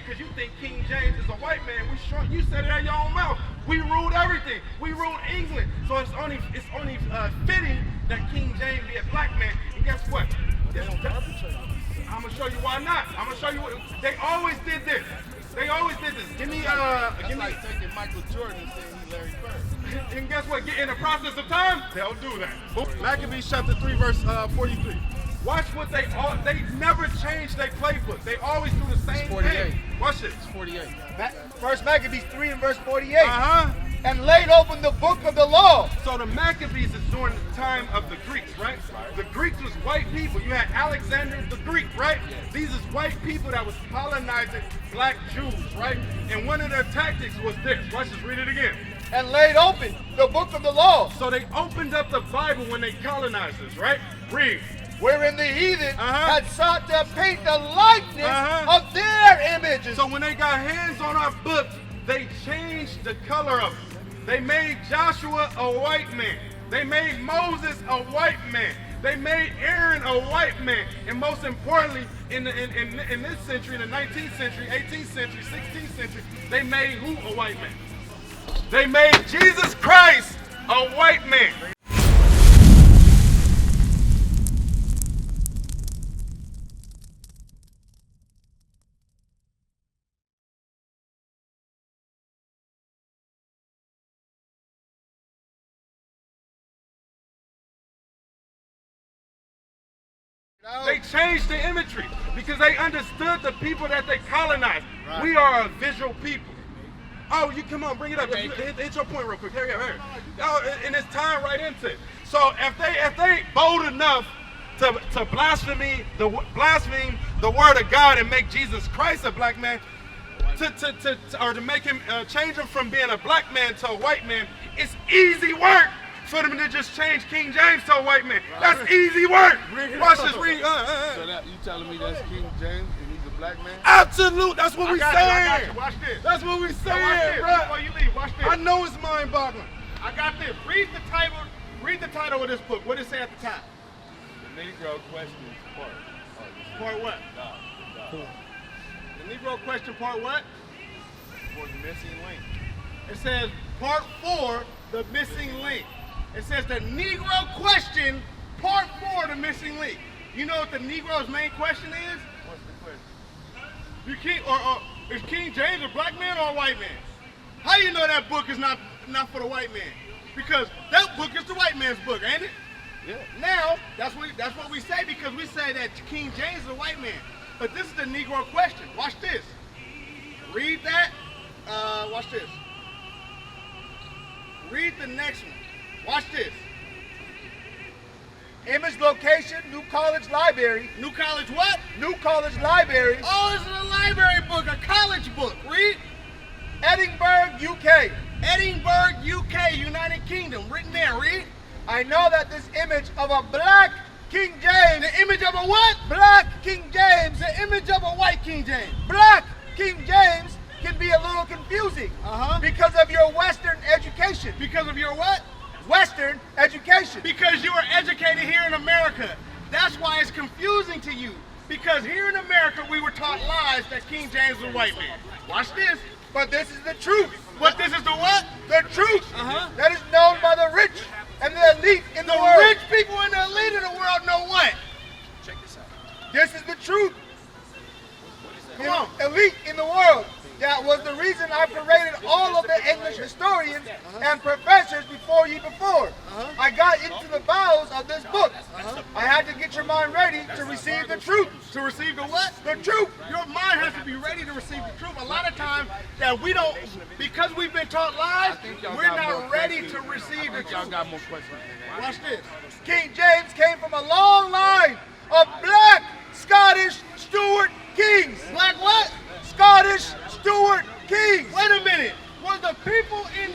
because you think King James is a white man. You said it out of your own mouth. We ruled everything. We ruled England. So it's only fitting that King James be a black man. And guess what? I'm gonna show you why not. I'm gonna show you what they always did this. They always did this. Give me like taking Michael Jordan and saying he's Larry Bird. And guess what? In the process of time, they'll do that. Maccabees chapter 3, verse 43. Watch what they never change their playbook. They always do the same thing. Watch this. It's 48. First Maccabees 3 and verse 48. And laid open the book of the law. So the Maccabees is during the time of the Greeks, right? The Greeks was white people. You had Alexander the Greek, right? These is white people that was colonizing black Jews, right? And one of their tactics was this. Watch this, read it again. And laid open the book of the law. So they opened up the Bible when they colonized us, right? Read. Wherein the heathen had sought to paint the likeness of their images. So when they got hands on our books, they changed the color of it. They made Joshua a white man. They made Moses a white man. They made Aaron a white man. And most importantly, in this century, in the 19th century, 18th century, 16th century, they made who a white man? They made Jesus Christ a white man. They changed the imagery because they understood the people that they colonized. Right. We are a visual people. Oh, you come on, bring it up. Hit your point real quick. Here. And it's time right into it. So if they bold enough to blaspheme the word of God and make Jesus Christ a black man, to make him change him from being a black man to a white man, it's easy work for them to just change King James to a white man. Right. That's easy work. Watch this. Read. So you telling me that's King James and he's a black man? Absolutely. That's what we saying. Watch this. That's what we saying, bro. Before you leave, watch this. I know it's mind-boggling. I got this. Read the title. Read the title of this book. What did it say at the top? The Negro questions part. Part what? God. The Negro question part what? For the missing link. It says part 4, the missing link. It says the Negro question, part 4, the missing link. You know what the Negro's main question is? What's the question? Is King James a black man or a white man? How do you know that book is not for the white man? Because that book is the white man's book, ain't it? Yeah. Now, that's what we say, because we say that King James is a white man. But this is the Negro question. Watch this. Read that. Watch this. Read the next one. Watch this. Image location, New College Library. New College what? New College Library. Oh, this is a library book, a college book. Read. Edinburgh, UK. Edinburgh, UK, United Kingdom. Written there. Read. I know that this image of a black King James. The image of a what? Black King James. The image of a white King James. Black King James can be a little confusing because of your Western education. Because of your what? Western education. Because you were educated here in America. That's why it's confusing to you. Because here in America, we were taught lies that King James was a white man. Watch this. But this is the truth. But this is the what? The truth. That is known by the rich and the elite in the world. The rich people and the elite in the world know what? Check this out. This is the truth. Come on. Elite in the world. That was the reason I paraded all of the English historians and professors before. I got into the bowels of this book. I had to get your mind ready to receive the truth. To receive the what? The truth. Your mind has to be ready to receive the truth. A lot of times that we don't, because we've been taught lies, we're not ready to receive the truth. Y'all got more questions. Watch this. King James came from a long line of black Scottish Stuart kings. Black what? Scottish Stuart kings. Wait a minute. Was the people in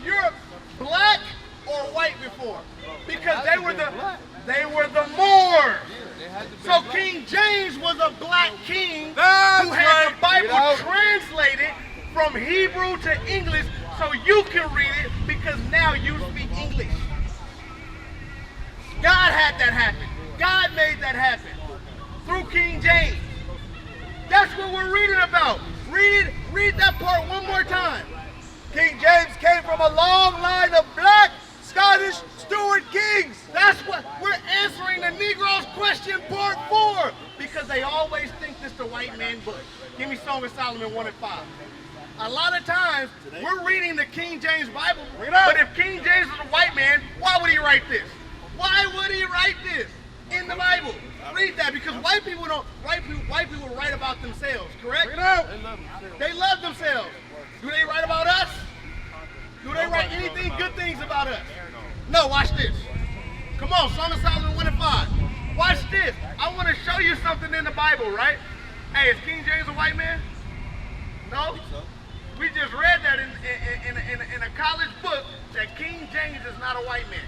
Europe black or white before? Because they were the Moors. So King James was a black king who had the Bible translated from Hebrew to English so you can read it because now you speak English. God had that happen. God made that happen through King James. That's what what we're reading about. Read that part one more time. King James came from a long line of black Scottish Stuart kings. That's what we're answering the Negroes question part 4, because they always think this the white man book. Give me Song of Solomon 1 and 5. A lot of times we're reading the King James Bible, but if King James is a white man, why would he write this? Why would he write this in the Bible? Read that, because white people write about themselves, correct? They love themselves. Do they write about us? Do they write anything good things about us? No, watch this. Come on, Song of Solomon 1 and 5. Watch this. I want to show you something in the Bible, right? Hey, is King James a white man? No? We just read that in a college book that King James is not a white man.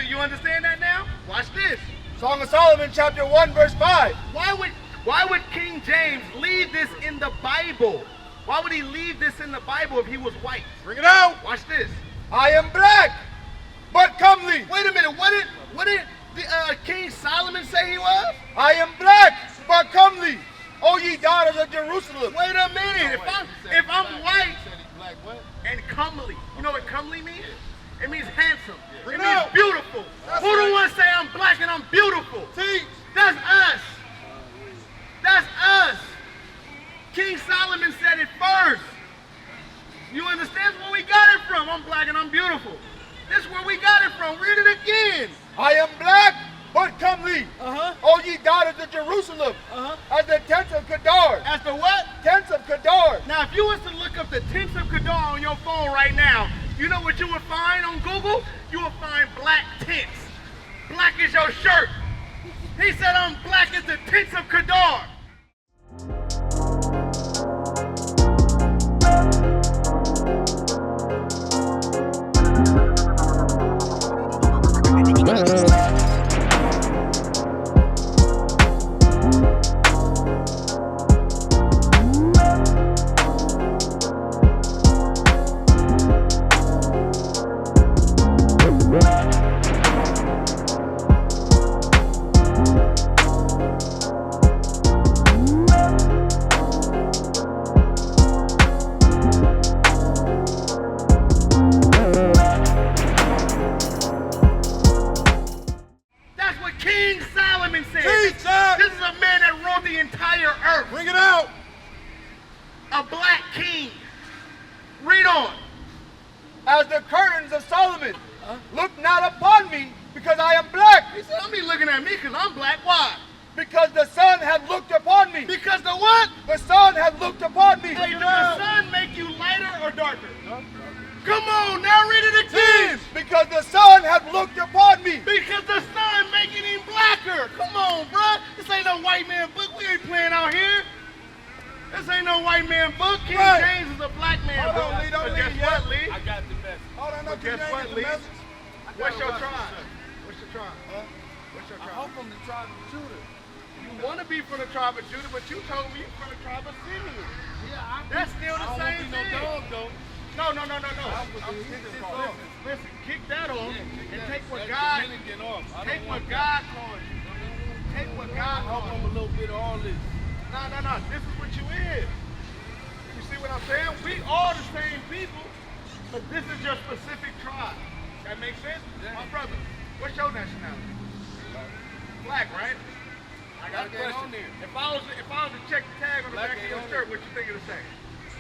You understand that now? Watch this. Song of Solomon chapter 1 verse 5. Why would King James leave this in the Bible? Why would he leave this in the Bible if he was white? Bring it out. Watch this. I am black, but comely. Wait a minute. What did King Solomon say he was? I am black, but comely. O ye daughters of Jerusalem. Wait a minute. If I'm white and comely, you know what comely means? It means handsome. It means beautiful. Who the one say I'm black and I'm beautiful? See? That's us. That's us. King Solomon said it first. You understand where we got it from? I'm black and I'm beautiful. This is where we got it from. Read it again. I am black, but comely. O ye daughters of Jerusalem. As the tents of Kedar. As the what? Tents of Kedar. Now, if you was to look up the tents of Kedar on your phone right now, you know what you would find on Google? You would find black tents. Black is your shirt. He said I'm black as the tents of Kedar.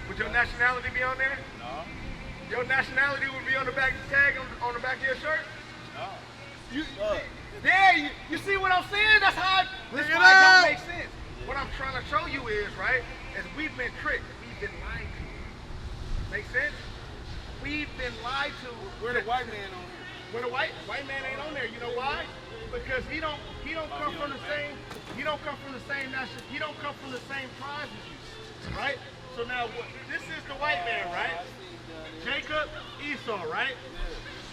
Would your nationality be on there? No. Your nationality would be on the back tag on the back of your shirt? No. You see what I'm saying? That's how this why it don't make sense. What I'm trying to show you is, right, is we've been tricked. We've been lied to. Make sense? We've been lied to. We're the white man on here. When the white man ain't on there, you know why? Because he don't come from the same nation, he don't come from the same tribes as you, right? So now this is the white man, right? Jacob, Esau, right?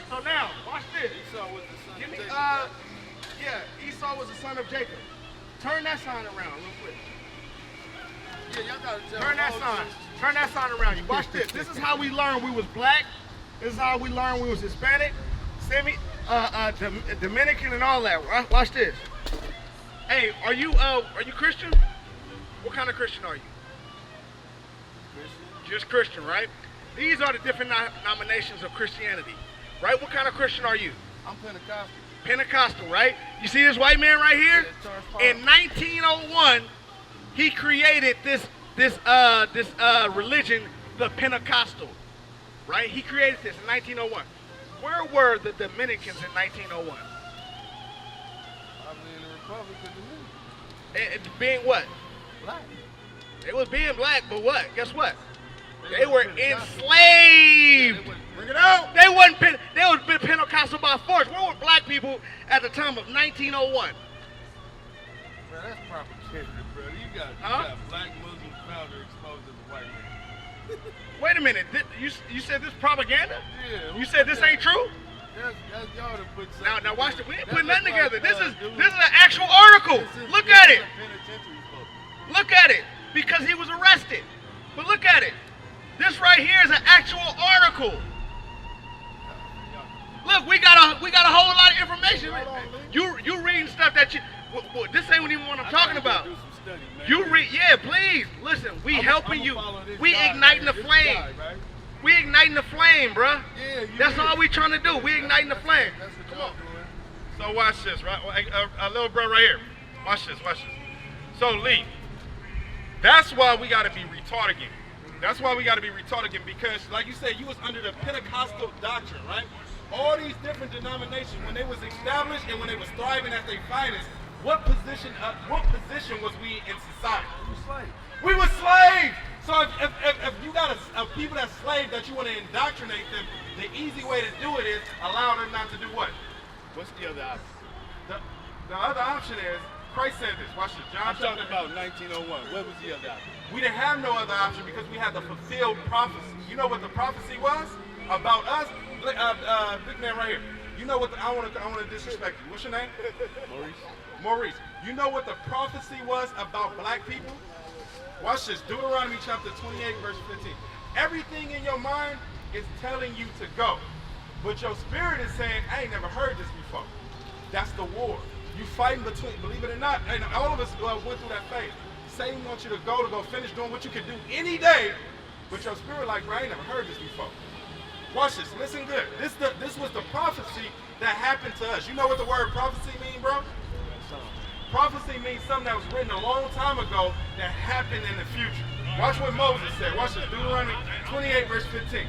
So now watch this. Esau was the son Give me, of Jacob. Esau was the son of Jacob. Turn that sign around real quick. Yeah, y'all gotta tell Turn that sign. Turn that sign around. You watch this. This is how we learned we was black. This is how we learned we was Hispanic, Dominican, and all that. Watch this. Hey, are you Christian? What kind of Christian are you? Just Christian, right? These are the different denominations of Christianity, right? What kind of Christian are you? I'm Pentecostal. Pentecostal, right? You see this white man right here? In 1901, he created this religion, the Pentecostal, right? He created this in 1901. Where were the Dominicans in 1901? Probably in the Republic of Dominica. Being what? Black. They was being black, but what? Guess what? They were enslaved. Bring it out. They was Pentecostal by force. Where were black people at the time of 1901? Bro, that's propaganda, bro. You got black Muslim founder exposed as a white man. Wait a minute. You said this propaganda? Yeah. You said this ain't true? That's y'all to put Now watch it. We ain't putting nothing together. This is an actual article. Look at it. Look at it. Because he was arrested. But look at it. This right here is an actual article. Look, we got a whole lot of information. You reading stuff that you. This ain't even what I'm talking about. You read, yeah, please listen. We helping you. We igniting the flame. We igniting the flame, bruh. That's all we trying to do. We igniting the flame. Come on. So watch this, right? A little bro right here. Watch this. So Lee, that's why we got to be retarded again. That's why we got to be retarded again, because, like you said, you was under the Pentecostal doctrine, right? All these different denominations, when they was established and when they was thriving at their finest, what position was we in society? We were slaves. So if you got a people that's slaves that you want to indoctrinate them, the easy way to do it is allow them not to do what? What's the other option? The other option is, Christ said this. Watch this. I'm talking about 1901. What was the other option? We didn't have no other option because we had the fulfilled prophecy. You know what the prophecy was about us? Big man right here. You know what I want to disrespect you. What's your name? Maurice. You know what the prophecy was about black people? Watch this. Deuteronomy chapter 28, verse 15. Everything in your mind is telling you to go. But your spirit is saying, I ain't never heard this before. That's the war. You fighting between, believe it or not, and all of us went through that phase. Satan wants you to go finish doing what you can do any day, but your spirit like, bro, I ain't never heard this before. Watch this, listen good. This was the prophecy that happened to us. You know what the word prophecy means, bro? Prophecy means something that was written a long time ago that happened in the future. Watch what Moses said. Watch this, Deuteronomy 28, verse 15.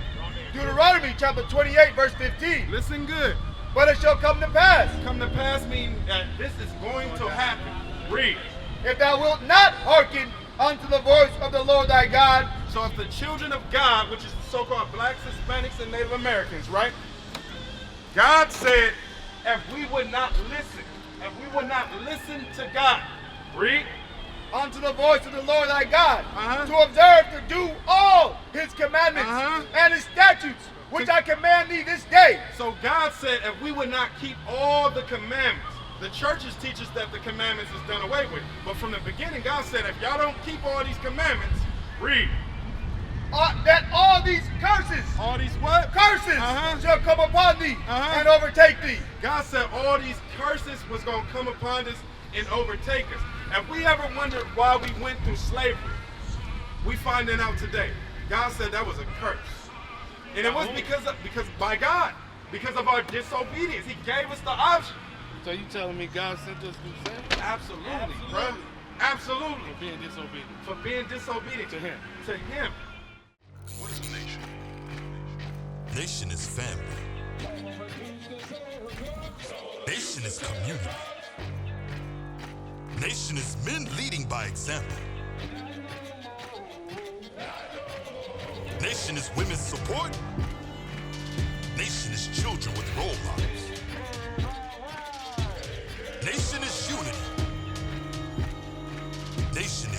Deuteronomy chapter 28, verse 15. Listen good. But it shall come to pass. Come to pass means that this is going to happen. Read. If thou wilt not hearken unto the voice of the Lord thy God. So if the children of God, which is the so-called blacks, Hispanics, and Native Americans, right? God said, if we would not listen to God, read. Unto the voice of the Lord thy God, to observe to do all his commandments and his statutes, which I command thee this day. So God said, if we would not keep all the commandments, the churches teach us that the commandments is done away with. But from the beginning, God said, if y'all don't keep all these commandments, read. That all these curses, all these what? Curses shall come upon thee and overtake thee. God said all these curses was going to come upon us and overtake us. If we ever wondered why we went through slavery, we finding out today. God said that was a curse. And it was because by God, because of our disobedience. He gave us the option. So you telling me God sent us to sin? Absolutely, bro. Absolutely. For being disobedient. For being disobedient. To him. To him. What is a nation? Nation is family. Nation is community. Nation is men leading by example. Nation is women's support. Nation is children with role models. Nation is unity. Nation